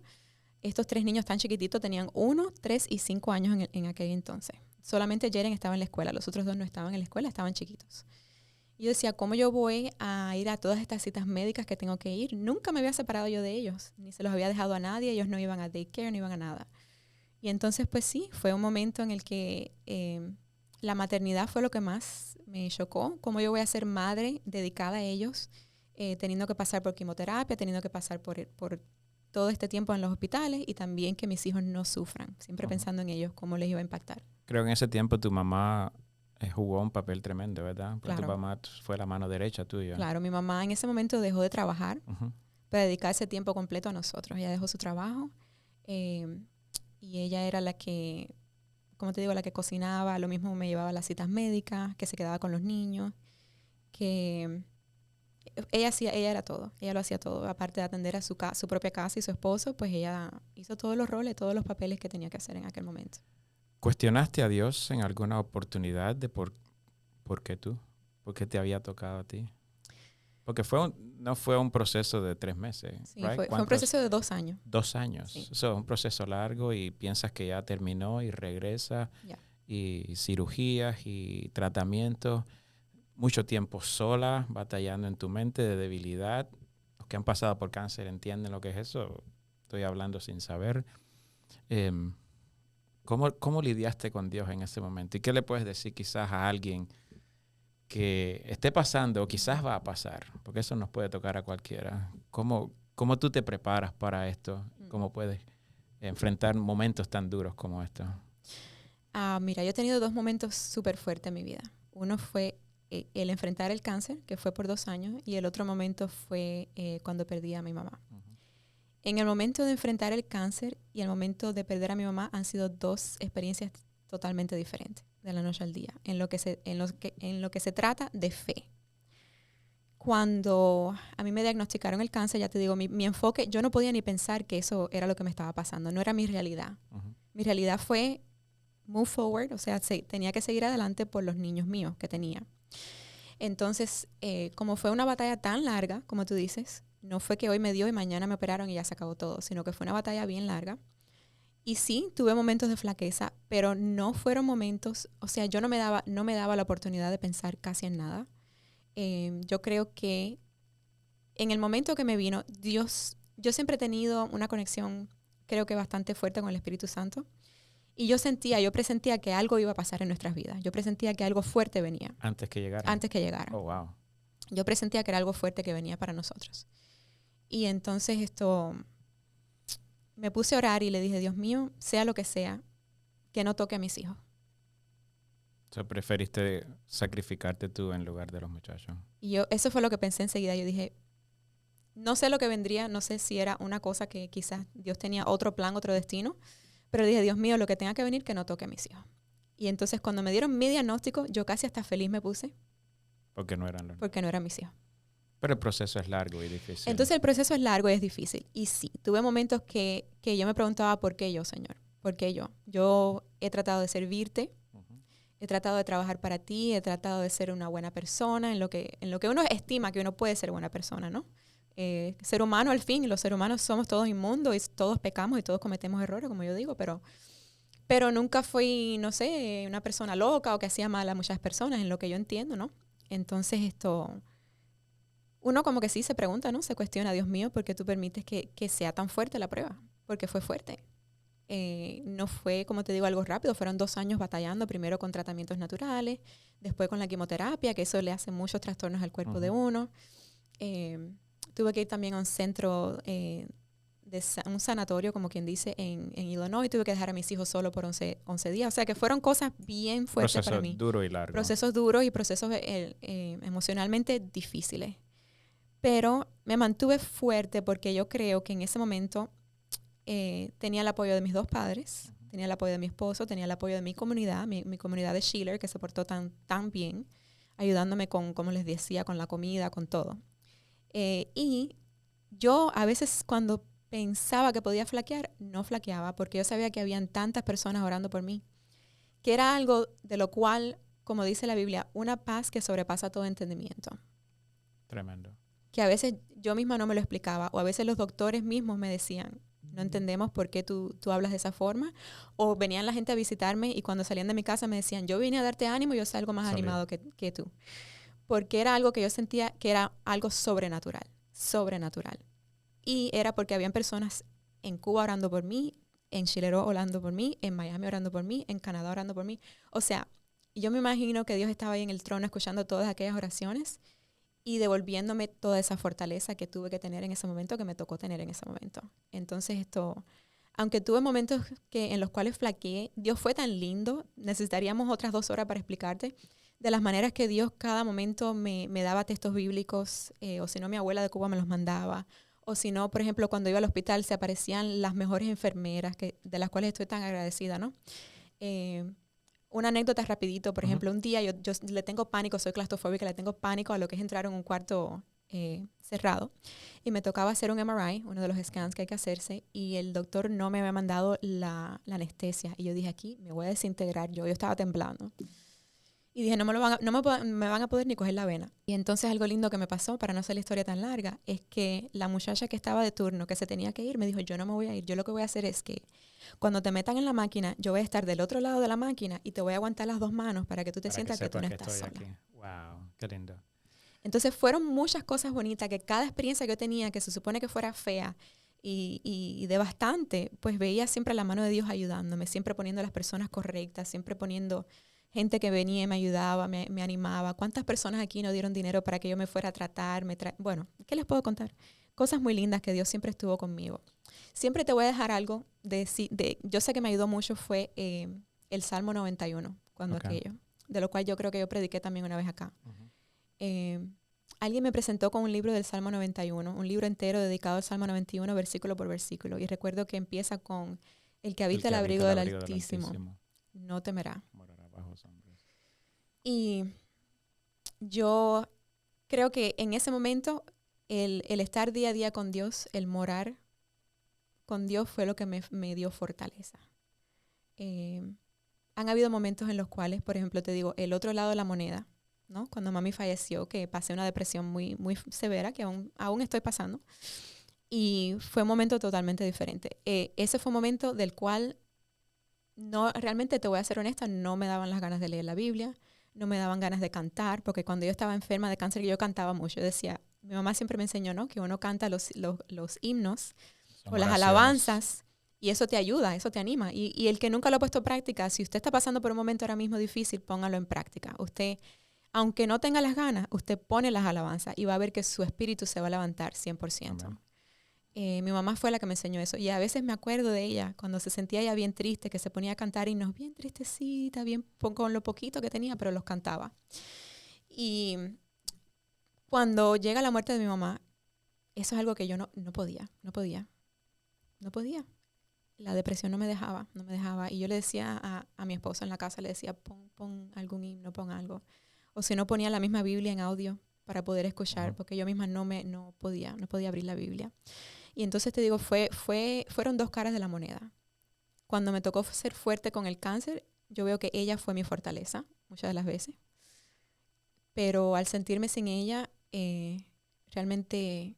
Estos 3 niños tan chiquititos tenían 1, 3 y 5 años en aquel entonces. Solamente Jaden estaba en la escuela, los otros 2 no estaban en la escuela, estaban chiquitos. Y yo decía, ¿cómo yo voy a ir a todas estas citas médicas que tengo que ir? Nunca me había separado yo de ellos, ni se los había dejado a nadie, ellos no iban a daycare, no iban a nada. Y entonces, pues sí, fue un momento en el que la maternidad fue lo que más me chocó. ¿Cómo yo voy a ser madre dedicada a ellos, teniendo que pasar por quimioterapia, teniendo que pasar por todo este tiempo en los hospitales y también que mis hijos no sufran? Siempre pensando en ellos, cómo les iba a impactar. Creo que en ese tiempo tu mamá jugó un papel tremendo, ¿verdad? Porque Claro. tu mamá fue la mano derecha tuya. Claro, mi mamá en ese momento dejó de trabajar Uh-huh. para dedicarse tiempo completo a nosotros. Ella dejó su trabajo y ella era la que, como te digo, la que cocinaba, lo mismo me llevaba a las citas médicas, que se quedaba con los niños, que ella era todo, ella lo hacía todo. Aparte de atender a su propia casa y su esposo, pues ella hizo todos los roles, todos los papeles que tenía que hacer en aquel momento. ¿Cuestionaste a Dios en alguna oportunidad de por qué tú? ¿Por qué te había tocado a ti? Porque no fue un proceso de 3 meses, Sí, right? fue un proceso de 2 años. 2 años. Sí. Eso es un proceso largo y piensas que ya terminó y regresa. Yeah. Y cirugías y tratamientos. Mucho tiempo sola, batallando en tu mente de debilidad. Los que han pasado por cáncer entienden lo que es eso. Estoy hablando sin saber. ¿Cómo lidiaste con Dios en ese momento? ¿Y qué le puedes decir quizás a alguien que esté pasando o quizás va a pasar? Porque eso nos puede tocar a cualquiera. ¿Cómo tú te preparas para esto? ¿Cómo puedes enfrentar momentos tan duros como estos? Mira, yo he tenido 2 momentos súper fuertes en mi vida. Uno fue el enfrentar el cáncer, que fue por 2 años, y el otro momento fue cuando perdí a mi mamá. Uh-huh. En el momento de enfrentar el cáncer y el momento de perder a mi mamá han sido 2 experiencias totalmente diferentes, de la noche al día, en lo que se trata de fe. Cuando a mí me diagnosticaron el cáncer, ya te digo, mi enfoque, yo no podía ni pensar que eso era lo que me estaba pasando, no era mi realidad. Uh-huh. Mi realidad fue move forward, o sea, tenía que seguir adelante por los niños míos que tenía. Entonces, como fue una batalla tan larga, como tú dices, no fue que hoy me dio y mañana me operaron y ya se acabó todo, sino que fue una batalla bien larga. Y sí, tuve momentos de flaqueza, pero no fueron momentos, o sea, yo no me daba la oportunidad de pensar casi en nada. Yo creo que en el momento que me vino, Dios, yo siempre he tenido una conexión, creo que bastante fuerte con el Espíritu Santo. Y yo presentía que algo iba a pasar en nuestras vidas. Yo presentía que algo fuerte venía. Antes que llegara. Oh, wow. Yo presentía que era algo fuerte que venía para nosotros. Y entonces me puse a orar y le dije, Dios mío, sea lo que sea, que no toque a mis hijos. O sea, preferiste sacrificarte tú en lugar de los muchachos. Y eso fue lo que pensé enseguida. Yo dije, no sé lo que vendría, no sé si era una cosa que quizás Dios tenía otro plan, otro destino. Pero dije, Dios mío, lo que tenga que venir, que no toque a mis hijos. Y entonces cuando me dieron mi diagnóstico, yo casi hasta feliz me puse. Porque no eran mis hijos. Pero el proceso es largo y difícil. Entonces el proceso es largo y es difícil. Y sí, tuve momentos que yo me preguntaba, ¿por qué yo, Señor? ¿Por qué yo? Yo he tratado de servirte, uh-huh. He tratado de trabajar para ti, he tratado de ser una buena persona, en lo que uno estima que uno puede ser buena persona, ¿no? Ser humano al fin, y los seres humanos somos todos inmundos y todos pecamos y todos cometemos errores, como yo digo, pero nunca fui, no sé, una persona loca o que hacía mal a muchas personas, en lo que yo entiendo, ¿no? Entonces uno como que sí se pregunta, ¿no? Se cuestiona, Dios mío, ¿por qué tú permites que sea tan fuerte la prueba? Porque fue fuerte. No fue, como te digo, algo rápido, fueron 2 años batallando, primero con tratamientos naturales, después con la quimioterapia, que eso le hace muchos trastornos al cuerpo uh-huh. de uno. Tuve que ir también a un centro, un sanatorio, como quien dice, en Illinois. Tuve que dejar a mis hijos solos por 11 días. O sea, que fueron cosas bien fuertes para mí. Procesos duros y largos. Procesos duros y procesos emocionalmente difíciles. Pero me mantuve fuerte porque yo creo que en ese momento tenía el apoyo de mis 2 padres, uh-huh. Tenía el apoyo de mi esposo, tenía el apoyo de mi comunidad, mi comunidad de Schiller, que se portó tan bien, ayudándome con, como les decía, con la comida, con todo. Y yo a veces cuando pensaba que podía flaquear, no flaqueaba porque yo sabía que habían tantas personas orando por mí, que era algo de lo cual, como dice la Biblia, una paz que sobrepasa todo entendimiento. Tremendo. Que a veces yo misma no me lo explicaba, o a veces los doctores mismos me decían, no entendemos por qué tú hablas de esa forma, o venían la gente a visitarme y cuando salían de mi casa me decían, yo vine a darte ánimo y yo salgo más animado que tú. Porque era algo que yo sentía que era algo sobrenatural. Y era porque habían personas en Cuba orando por mí, en Chile orando por mí, en Miami orando por mí, en Canadá orando por mí. O sea, Y yo me imagino que Dios estaba ahí en el trono escuchando todas aquellas oraciones y devolviéndome toda esa fortaleza que tuve que tener en ese momento, que me tocó tener en ese momento. Entonces aunque tuve momentos en los cuales flaqueé, Dios fue tan lindo, necesitaríamos otras 2 horas para explicarte, de las maneras que Dios cada momento me daba textos bíblicos, o si no mi abuela de Cuba me los mandaba, o si no, por ejemplo, cuando iba al hospital se aparecían las mejores enfermeras, de las cuales estoy tan agradecida, ¿no? Una anécdota rapidito, por ejemplo, un día yo le tengo pánico, soy claustrofóbica, le tengo pánico a lo que es entrar en un cuarto cerrado, y me tocaba hacer un MRI, uno de los scans que hay que hacerse, y el doctor no me había mandado la anestesia, y yo dije, aquí me voy a desintegrar, yo estaba temblando. Y dije, no me van a poder ni coger la vena. Y entonces algo lindo que me pasó, para no hacer la historia tan larga, es que la muchacha que estaba de turno, que se tenía que ir, me dijo, yo no me voy a ir. Yo lo que voy a hacer es que cuando te metan en la máquina, yo voy a estar del otro lado de la máquina y te voy a aguantar las 2 manos para que tú te sientas que tú no estás sola. Aquí. Wow, qué lindo. Entonces fueron muchas cosas bonitas, que cada experiencia que yo tenía, que se supone que fuera fea y devastante, pues veía siempre la mano de Dios ayudándome, siempre poniendo a las personas correctas, siempre poniendo gente que venía y me ayudaba, me animaba. ¿Cuántas personas aquí no dieron dinero para que yo me fuera a tratar? Bueno, ¿qué les puedo contar? Cosas muy lindas que Dios siempre estuvo conmigo. Siempre te voy a dejar algo yo sé que me ayudó mucho fue el Salmo 91, cuando aquello, de lo cual yo creo que yo prediqué también una vez acá. Alguien me presentó con un libro del Salmo 91, un libro entero dedicado al Salmo 91, versículo por versículo. Y recuerdo que empieza con, el que habita el abrigo del Altísimo no temerá. Y yo creo que en ese momento el estar día a día con Dios, el morar con Dios fue lo que me dio fortaleza. Han habido momentos en los cuales, por ejemplo, te digo, el otro lado de la moneda, ¿no? Cuando mami falleció, que pasé una depresión muy, muy severa, que aún estoy pasando, y fue un momento totalmente diferente. Ese fue un momento del cual realmente te voy a ser honesta, no me daban las ganas de leer la Biblia, no me daban ganas de cantar, porque cuando yo estaba enferma de cáncer yo cantaba mucho. Yo decía, mi mamá siempre me enseñó, ¿no? Que uno canta los himnos o las alabanzas y eso te ayuda, eso te anima. Y el que nunca lo ha puesto en práctica, si usted está pasando por un momento ahora mismo difícil, póngalo en práctica. Usted, aunque no tenga las ganas, usted pone las alabanzas y va a ver que su espíritu se va a levantar 100%. Mi mamá fue la que me enseñó eso. Y a veces me acuerdo de ella, cuando se sentía ya bien triste, que se ponía a cantar himnos bien tristecita, bien con lo poquito que tenía, pero los cantaba. Y cuando llega la muerte de mi mamá, eso es algo que yo no podía. La depresión no me dejaba. Y yo le decía a mi esposo en la casa, le decía, pon algún himno, pon algo. O si no, ponía la misma Biblia en audio para poder escuchar, porque yo misma no podía abrir la Biblia. Y entonces te digo, fueron 2 caras de la moneda. Cuando me tocó ser fuerte con el cáncer, yo veo que ella fue mi fortaleza, muchas de las veces. Pero al sentirme sin ella, realmente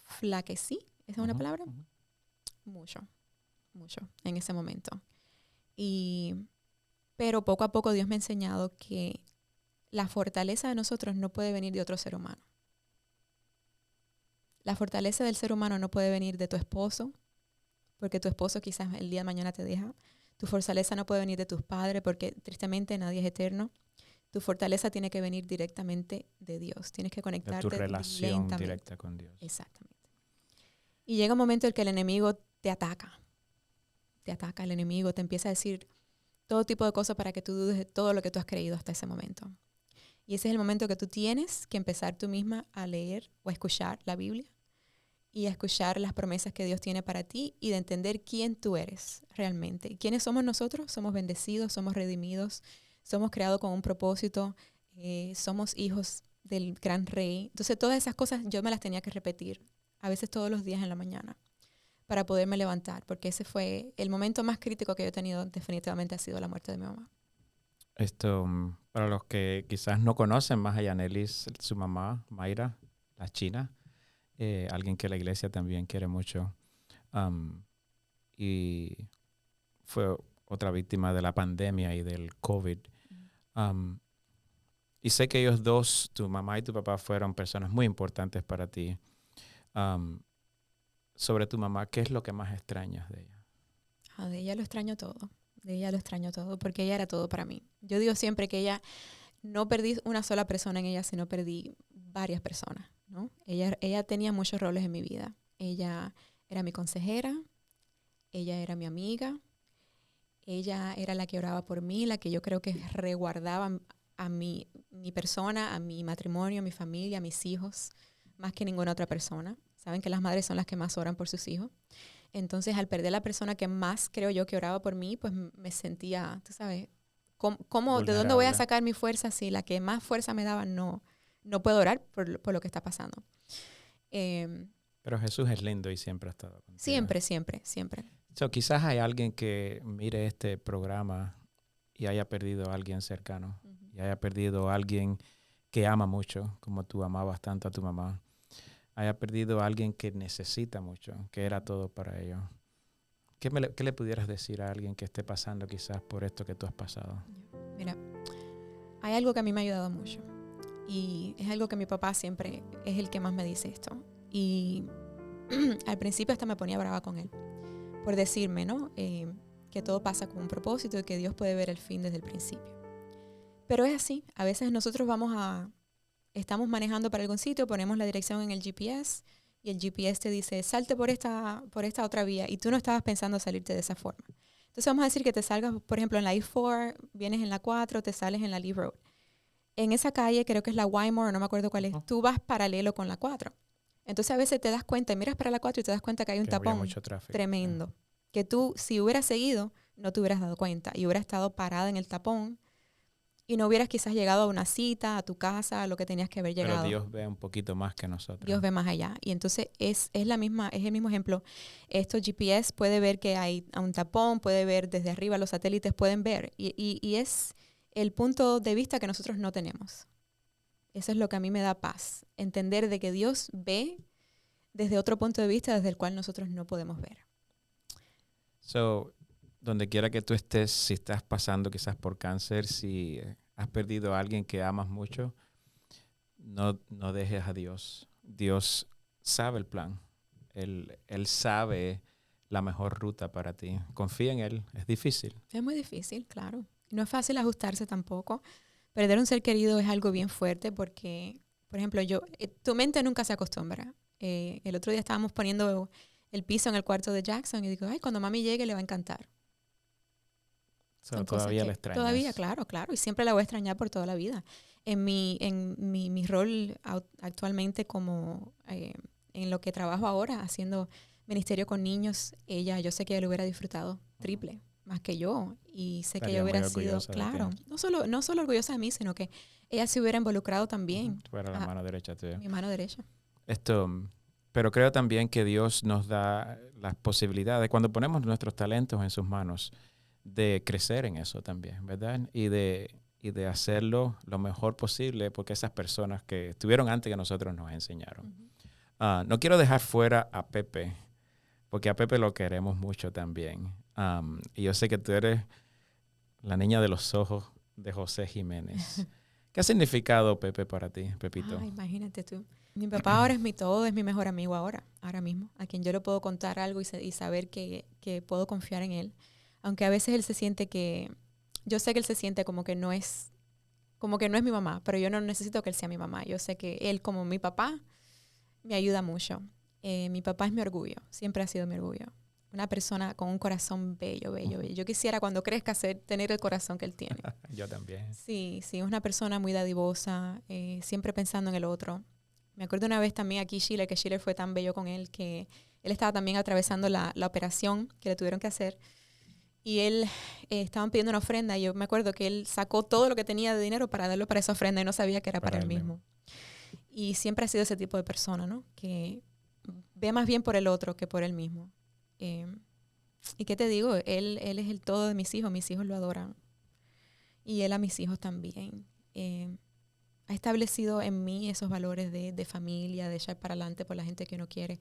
flaquecí. ¿Esa es una palabra? Mucho en ese momento. Pero poco a poco Dios me ha enseñado que la fortaleza de nosotros no puede venir de otro ser humano. La fortaleza del ser humano no puede venir de tu esposo, porque tu esposo quizás el día de mañana te deja. Tu fortaleza no puede venir de tus padres, porque tristemente nadie es eterno. Tu fortaleza tiene que venir directamente de Dios. Tienes que conectarte de tu relación directa con Dios. Exactamente. Y llega un momento en que el enemigo te ataca. El enemigo te empieza a decir todo tipo de cosas para que tú dudes de todo lo que tú has creído hasta ese momento. Y ese es el momento que tú tienes que empezar tú misma a leer o a escuchar la Biblia y a escuchar las promesas que Dios tiene para ti y de entender quién tú eres realmente. ¿Quiénes somos nosotros? Somos bendecidos, somos redimidos, somos creados con un propósito, somos hijos del gran rey. Entonces todas esas cosas yo me las tenía que repetir, a veces todos los días en la mañana, para poderme levantar, porque ese fue el momento más crítico que yo he tenido, definitivamente ha sido la muerte de mi mamá. Para los que quizás no conocen más a Yanelis, su mamá, Mayra, la china, alguien que la iglesia también quiere mucho, y fue otra víctima de la pandemia y del COVID. Y sé que ellos dos, tu mamá y tu papá, fueron personas muy importantes para ti. Sobre tu mamá, ¿qué es lo que más extrañas de ella? De ella lo extraño todo. De ella lo extraño todo, porque ella era todo para mí. Yo digo siempre que ella, no perdí una sola persona en ella, sino perdí varias personas, ¿no? Ella tenía muchos roles en mi vida. Ella era mi consejera, ella era mi amiga, ella era la que oraba por mí, la que yo creo que resguardaba a mi persona, a mi matrimonio, a mi familia, a mis hijos, más que ninguna otra persona. Saben que las madres son las que más oran por sus hijos. Entonces, al perder la persona que más creo yo que oraba por mí, pues me sentía, tú sabes, ¿de dónde voy a sacar mi fuerza si la que más fuerza me daba no puedo orar por lo que está pasando? Pero Jesús es lindo y siempre ha estado contigo. Siempre, siempre, siempre. So, quizás hay alguien que mire este programa y haya perdido a alguien cercano, y haya perdido a alguien que ama mucho, como tú amabas tanto a tu mamá. Haya perdido a alguien que necesita mucho, que era todo para ellos. ¿Qué le pudieras decir a alguien que esté pasando quizás por esto que tú has pasado? Mira, hay algo que a mí me ha ayudado mucho. Y es algo que mi papá siempre es el que más me dice esto. Y al principio hasta me ponía brava con él. Por decirme, ¿no? Que todo pasa con un propósito y que Dios puede ver el fin desde el principio. Pero es así. A veces nosotros estamos manejando para algún sitio, ponemos la dirección en el GPS y el GPS te dice, salte por esta otra vía y tú no estabas pensando salirte de esa forma. Entonces vamos a decir que te salgas, por ejemplo, en la I-4, vienes en la 4, te sales en la Lee Road. En esa calle, creo que es la Wymore, no me acuerdo cuál es, tú vas paralelo con la 4. Entonces a veces te das cuenta, miras para la 4 y te das cuenta que hay un tapón tremendo. Que tú, si hubieras seguido, no te hubieras dado cuenta y hubieras estado parada en el tapón y no hubieras quizás llegado a una cita, a tu casa, a lo que tenías que haber llegado. Pero Dios ve un poquito más que nosotros. Dios ve más allá. Y entonces es el mismo ejemplo. Estos GPS puede ver que hay un tapón, puede ver desde arriba, los satélites pueden ver. Y es el punto de vista que nosotros no tenemos. Eso es lo que a mí me da paz. Entender de que Dios ve desde otro punto de vista desde el cual nosotros no podemos ver. So, donde quiera que tú estés, si estás pasando quizás por cáncer, si has perdido a alguien que amas mucho, no dejes a Dios. Dios sabe el plan. Él sabe la mejor ruta para ti. Confía en Él. Es difícil. Es muy difícil, claro. No es fácil ajustarse tampoco. Perder un ser querido es algo bien fuerte porque, por ejemplo, tu mente nunca se acostumbra. El otro día estábamos poniendo el piso en el cuarto de Jackson y digo, ay, cuando mami llegue le va a encantar. Todavía la extrañas. Todavía, claro. Y siempre la voy a extrañar por toda la vida. En mi rol actualmente como en lo que trabajo ahora, haciendo ministerio con niños, yo sé que ella lo hubiera disfrutado triple, más que yo. Y sé que ella hubiera sido, claro, no solo orgullosa de mí, sino que ella se hubiera involucrado también. Fuera la mano derecha tuya. Mi mano derecha. Pero creo también que Dios nos da las posibilidades, cuando ponemos nuestros talentos en sus manos, de crecer en eso también, ¿verdad? Y de hacerlo lo mejor posible, porque esas personas que estuvieron antes que nosotros nos enseñaron. No quiero dejar fuera a Pepe, porque a Pepe lo queremos mucho también. Y yo sé que tú eres la niña de los ojos de José Jiménez. ¿Qué ha significado Pepe para ti, Pepito? Imagínate tú. Mi papá ahora es mi todo, es mi mejor amigo ahora mismo, a quien yo le puedo contar algo y saber que puedo confiar en él. Aunque a veces él se siente yo sé que él se siente como que no es mi mamá, pero yo no necesito que él sea mi mamá. Yo sé que él, como mi papá, me ayuda mucho. Mi papá es mi orgullo, siempre ha sido mi orgullo. Una persona con un corazón bello, bello, bello. Yo quisiera cuando crezca tener el corazón que él tiene. Yo también. Sí, es una persona muy dadivosa, siempre pensando en el otro. Me acuerdo una vez también aquí que Schiller fue tan bello con él, que él estaba también atravesando la operación que le tuvieron que hacer. Y él estaban pidiendo una ofrenda. Y yo me acuerdo que él sacó todo lo que tenía de dinero para darlo para esa ofrenda y no sabía que era para él mismo. Y siempre ha sido ese tipo de persona, ¿no? Que ve más bien por el otro que por él mismo. ¿Y qué te digo? Él es el todo de mis hijos lo adoran. Y él a mis hijos también. Ha establecido en mí esos valores de familia, de echar para adelante por la gente que uno quiere.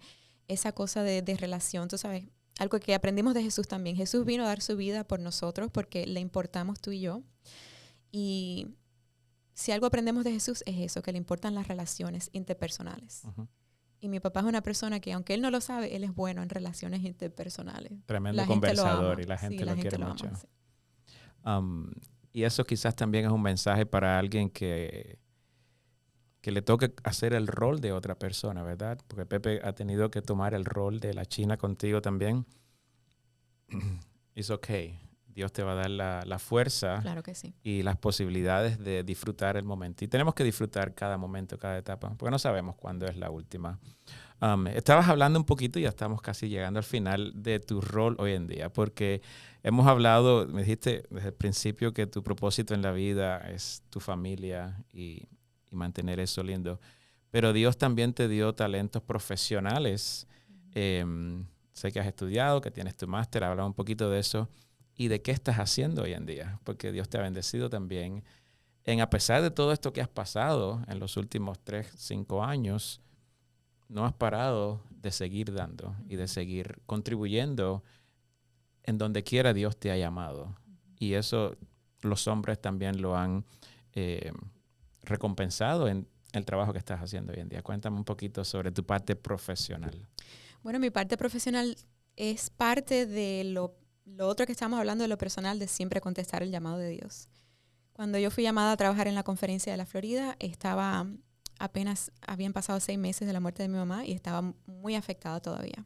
Esa cosa de relación, tú sabes. Algo que aprendimos de Jesús también. Jesús vino a dar su vida por nosotros porque le importamos tú y yo. Y si algo aprendemos de Jesús es eso, que le importan las relaciones interpersonales. Y mi papá es una persona que, aunque él no lo sabe, él es bueno en relaciones interpersonales. Tremendo conversador y la gente lo quiere mucho. Um, y eso quizás también es un mensaje para alguien que le toque hacer el rol de otra persona, ¿verdad? Porque Pepe ha tenido que tomar el rol de la China contigo también. It's okay. Dios te va a dar la fuerza, Claro que sí. y las posibilidades de disfrutar el momento. Y tenemos que disfrutar cada momento, cada etapa, porque no sabemos cuándo es la última. Estabas hablando un poquito, y ya estamos casi llegando al final, de tu rol hoy en día, porque hemos hablado, me dijiste desde el principio que tu propósito en la vida es tu familia y mantener eso lindo. Pero Dios también te dio talentos profesionales. Sé que has estudiado, que tienes tu máster, habla un poquito de eso. ¿Y de qué estás haciendo hoy en día? Porque Dios te ha bendecido también. A pesar de todo esto que has pasado en los últimos 3, 5 años, no has parado de seguir dando y de seguir contribuyendo en donde quiera Dios te ha llamado. Y eso los hombres también lo han recompensado en el trabajo que estás haciendo hoy en día. Cuéntame un poquito sobre tu parte profesional. Bueno, mi parte profesional es parte de lo otro que estamos hablando, de lo personal, de siempre contestar el llamado de Dios. Cuando yo fui llamada a trabajar en la conferencia de la Florida, apenas habían pasado 6 meses de la muerte de mi mamá y estaba muy afectada todavía.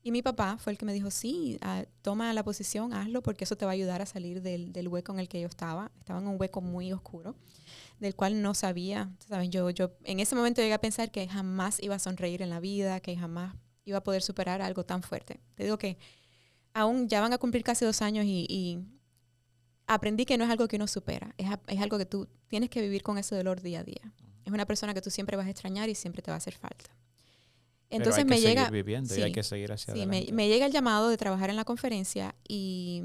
Y mi papá fue el que me dijo, sí, toma la posición, hazlo, porque eso te va a ayudar a salir del hueco en el que yo estaba. Estaba en un hueco muy oscuro, del cual no sabía. ¿Sabes? Yo en ese momento llegué a pensar que jamás iba a sonreír en la vida, que jamás iba a poder superar algo tan fuerte. Te digo que aún ya van a cumplir casi 2 años y aprendí que no es algo que uno supera, es algo que tú tienes que vivir con ese dolor día a día. Es una persona que tú siempre vas a extrañar y siempre te va a hacer falta. Entonces Pero hay que seguir viviendo, sí, y hay que seguir hacia adelante. me llega el llamado de trabajar en la conferencia y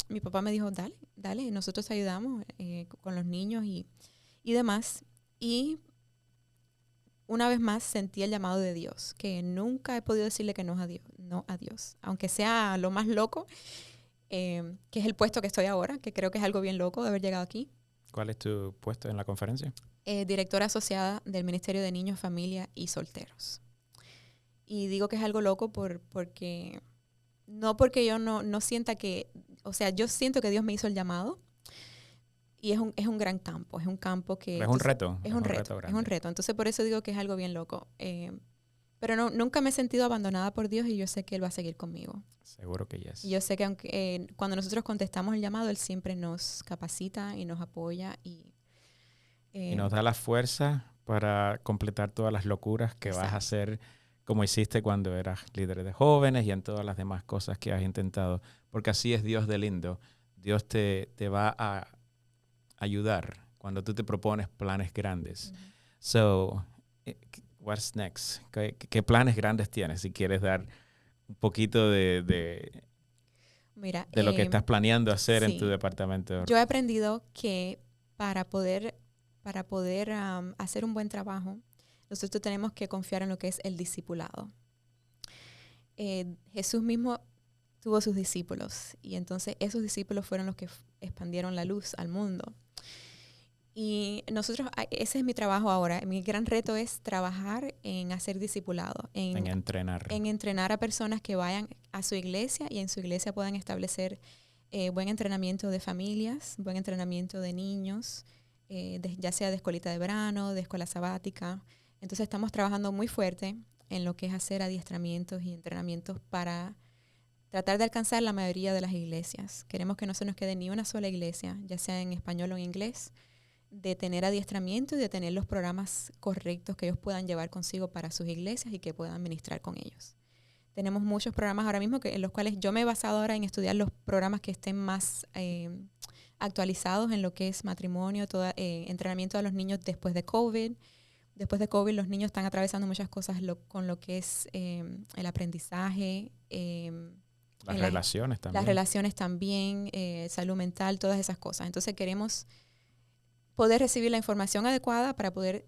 mi papá me dijo, dale, nosotros te ayudamos con los niños y demás. Y una vez más sentí el llamado de Dios, que nunca he podido decirle que no a Dios, aunque sea lo más loco, que es el puesto que estoy ahora, que creo que es algo bien loco de haber llegado aquí. ¿Cuál es tu puesto en la conferencia? Directora asociada del Ministerio de Niños, Familia y Solteros. Y digo que es algo loco porque yo no sienta que, o sea, yo siento que Dios me hizo el llamado y es un gran campo, es un campo que... Es un reto. Es un reto. Entonces por eso digo que es algo bien loco. Pero nunca me he sentido abandonada por Dios y yo sé que Él va a seguir conmigo. Seguro que yes. Y yo sé que cuando nosotros contestamos el llamado, Él siempre nos capacita y nos apoya y nos da la fuerza para completar todas las locuras que exacto. vas a hacer, como hiciste cuando eras líder de jóvenes y en todas las demás cosas que has intentado. Porque así es Dios de lindo. Dios te va a ayudar cuando tú te propones planes grandes. Uh-huh. So, what's next? ¿Qué planes grandes tienes? Si quieres dar un poquito de lo que estás planeando hacer sí. en tu departamento. Yo he aprendido que para poder hacer un buen trabajo, nosotros tenemos que confiar en lo que es el discipulado. Jesús mismo tuvo sus discípulos y entonces esos discípulos fueron los que expandieron la luz al mundo. Y nosotros, ese es mi trabajo ahora. Mi gran reto es trabajar en hacer discipulado, en entrenar. En entrenar a personas que vayan a su iglesia y en su iglesia puedan establecer buen entrenamiento de familias, buen entrenamiento de niños, ya sea de escuelita de verano, de escuela sabática. Entonces estamos trabajando muy fuerte en lo que es hacer adiestramientos y entrenamientos para tratar de alcanzar la mayoría de las iglesias. Queremos que no se nos quede ni una sola iglesia, ya sea en español o en inglés, de tener adiestramiento y de tener los programas correctos que ellos puedan llevar consigo para sus iglesias y que puedan ministrar con ellos. Tenemos muchos programas ahora mismo en los cuales yo me he basado ahora en estudiar los programas que estén más actualizados en lo que es matrimonio, entrenamiento a los niños después de COVID. Después de COVID los niños están atravesando muchas cosas con lo que es el aprendizaje. Las relaciones también. Las relaciones también, salud mental, todas esas cosas. Entonces queremos poder recibir la información adecuada para poder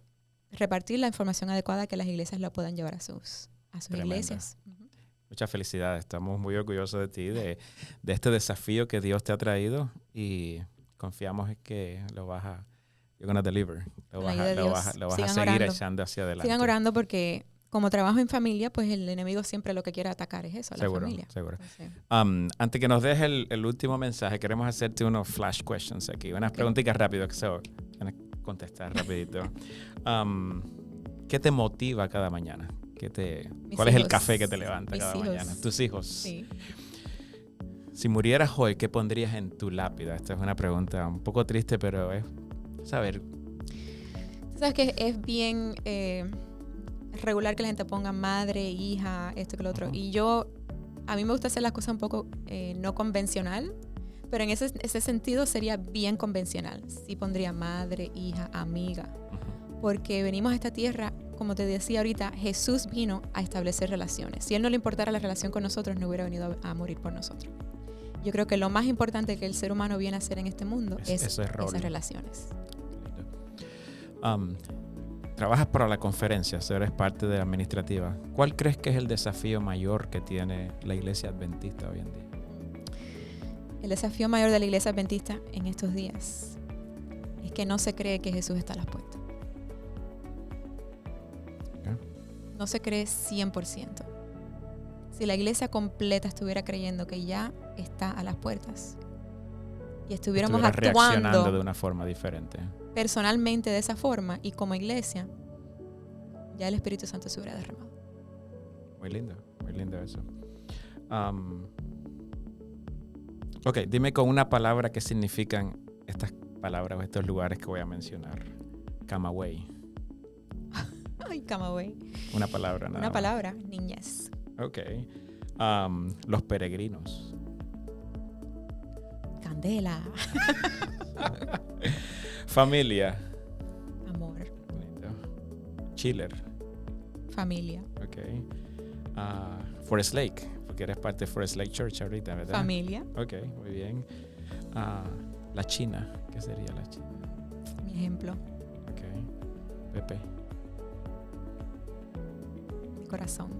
repartir la información adecuada que las iglesias la puedan llevar a sus iglesias. Uh-huh. Muchas felicidades. Estamos muy orgullosos de ti, de este desafío que Dios te ha traído y confiamos en que lo vas a you're gonna deliver. Lo vas a seguir echando hacia adelante. Sigan orando porque como trabajo en familia, pues el enemigo siempre lo que quiere atacar es eso, a la Seguro, familia. seguro. Sí. Antes que nos dejes el último mensaje, queremos hacerte unos flash questions aquí. Unas preguntitas rápidas que se van a contestar rapidito. ¿Qué te motiva cada mañana? ¿Cuál es el café que te levanta cada mañana? Tus hijos. Sí. Si murieras hoy, ¿qué pondrías en tu lápida? Esta es una pregunta un poco triste, pero es saber. Tú sabes que es bien regular que la gente ponga madre, hija, esto que lo otro. Y a mí me gusta hacer las cosas un poco no convencional, pero en ese sentido sería bien convencional. Sí pondría madre, hija, amiga. Porque venimos a esta tierra, como te decía ahorita, Jesús vino a establecer relaciones. Si Él no le importara la relación con nosotros, no hubiera venido a morir por nosotros. Yo creo que lo más importante que el ser humano viene a hacer en este mundo es esas relaciones. Trabajas para la conferencia, eres parte de la administrativa. ¿Cuál crees que es el desafío mayor que tiene la iglesia adventista hoy en día? El desafío mayor de la iglesia adventista en estos días es que no se cree que Jesús está a las puertas. No se cree 100%. Si la iglesia completa estuviera creyendo que ya está a las puertas y estuviéramos reaccionando de una forma diferente, personalmente de esa forma y como iglesia, ya el Espíritu Santo se hubiera derramado. Muy lindo eso. Ok, dime con una palabra qué significan estas palabras o estos lugares que voy a mencionar. Camagüey. Ay, Camagüey. Una palabra, nada. Una palabra, niñez. Ok. Los peregrinos. Candela. Familia. Amor. Chiller. Familia. Ok. Forest Lake, porque eres parte de Forest Lake Church ahorita, ¿verdad? Familia. Ok, muy bien. La China. ¿Qué sería la China? Mi ejemplo. Ok. Pepe. Mi corazón.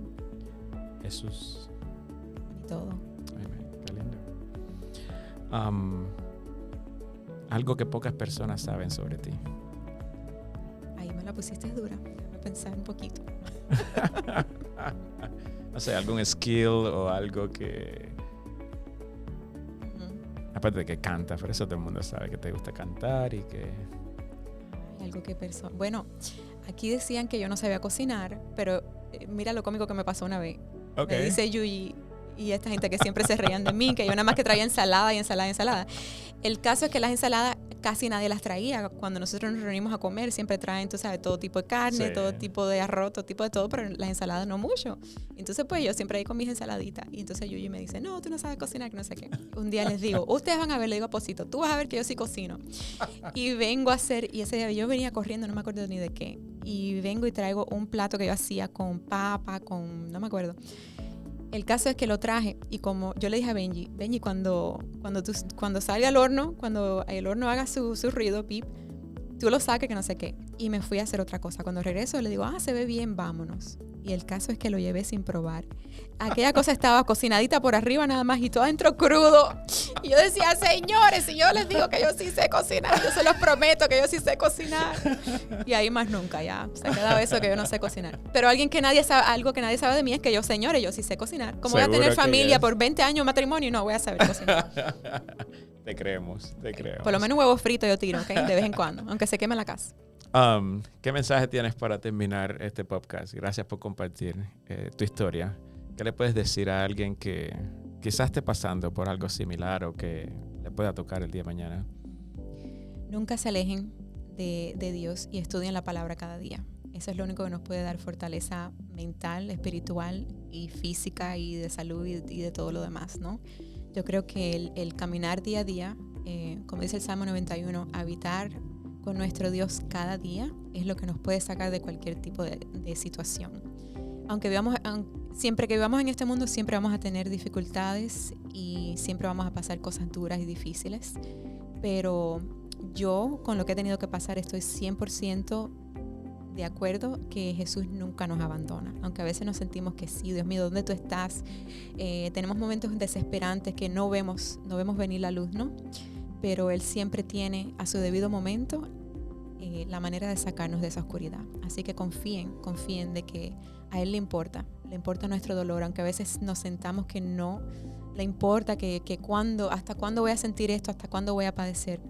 Jesús. Y todo. Amén. Qué lindo. Algo que pocas personas saben sobre ti. Ahí me la pusiste dura. Voy a pensar un poquito. No sé, algún skill o algo que... Aparte de que cantas, por eso todo el mundo sabe que te gusta cantar y que... Algo que Bueno, aquí decían que yo no sabía cocinar, pero mira lo cómico que me pasó una vez. Okay. Me dice Yuyi y esta gente que siempre se reían de mí, que yo nada más que traía ensalada y ensalada y ensalada. El caso es que las ensaladas casi nadie las traía. Cuando nosotros nos reunimos a comer, siempre traen, tú sabes, todo tipo de carne, todo tipo de arroz, todo tipo de todo, pero las ensaladas no mucho. Entonces, pues yo siempre ahí con mis ensaladitas. Y entonces Yuyi me dice, no, tú no sabes cocinar, que no sé qué. Un día les digo, ustedes van a ver, le digo a Posito, tú vas a ver que yo sí cocino. Y vengo a hacer, y ese día yo venía corriendo, no me acuerdo ni de qué. Y vengo y traigo un plato que yo hacía con papa, no me acuerdo. El caso es que lo traje y como yo le dije a Benji, cuando salga al horno, cuando el horno haga su ruido, pip, tú lo saques que no sé qué. Y me fui a hacer otra cosa. Cuando regreso le digo, se ve bien, vámonos. Y el caso es que lo llevé sin probar. Aquella cosa estaba cocinadita por arriba nada más y todo adentro crudo. Y yo decía, señores, si yo les digo que yo sí sé cocinar, yo se los prometo que yo sí sé cocinar. Y ahí más nunca, ya se ha quedado eso que yo no sé cocinar. Pero algo que nadie sabe de mí es que yo, señores, yo sí sé cocinar. Como voy a tener familia por 20 años, matrimonio, no voy a saber cocinar. Te creemos. Por lo menos un huevo frito yo tiro, ¿ok? De vez en cuando, aunque se queme la casa. ¿Qué mensaje tienes para terminar este podcast? Gracias por compartir tu historia. ¿Qué le puedes decir a alguien que quizás esté pasando por algo similar o que le pueda tocar el día de mañana? Nunca se alejen de Dios y estudien la palabra cada día. Eso es lo único que nos puede dar fortaleza mental, espiritual y física y de salud y de todo lo demás, ¿no? Yo creo que el caminar día a día, como dice el Salmo 91, habitar con nuestro Dios cada día es lo que nos puede sacar de cualquier tipo de situación. Siempre que vivamos en este mundo, siempre vamos a tener dificultades y siempre vamos a pasar cosas duras y difíciles. Pero yo, con lo que he tenido que pasar, estoy 100% de acuerdo que Jesús nunca nos abandona. Aunque a veces nos sentimos que sí, Dios mío, ¿dónde tú estás? Tenemos momentos desesperantes que no vemos venir la luz, ¿no? Pero Él siempre tiene a su debido momento la manera de sacarnos de esa oscuridad. Así que confíen de que a Él le importa nuestro dolor, aunque a veces nos sentamos que no le importa, que hasta cuándo voy a sentir esto, hasta cuándo voy a padecer.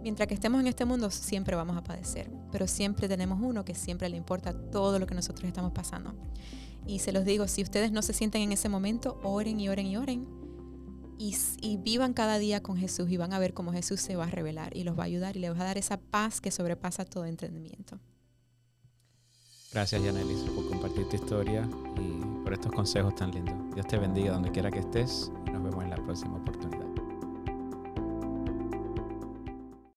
Mientras que estemos en este mundo siempre vamos a padecer, pero siempre tenemos uno que siempre le importa todo lo que nosotros estamos pasando. Y se los digo, si ustedes no se sienten en ese momento, oren y oren y oren. Y vivan cada día con Jesús y van a ver cómo Jesús se va a revelar y los va a ayudar y les va a dar esa paz que sobrepasa todo entendimiento. Gracias, Yanelis, por compartir tu historia y por estos consejos tan lindos. Dios te bendiga donde quiera que estés y nos vemos en la próxima oportunidad.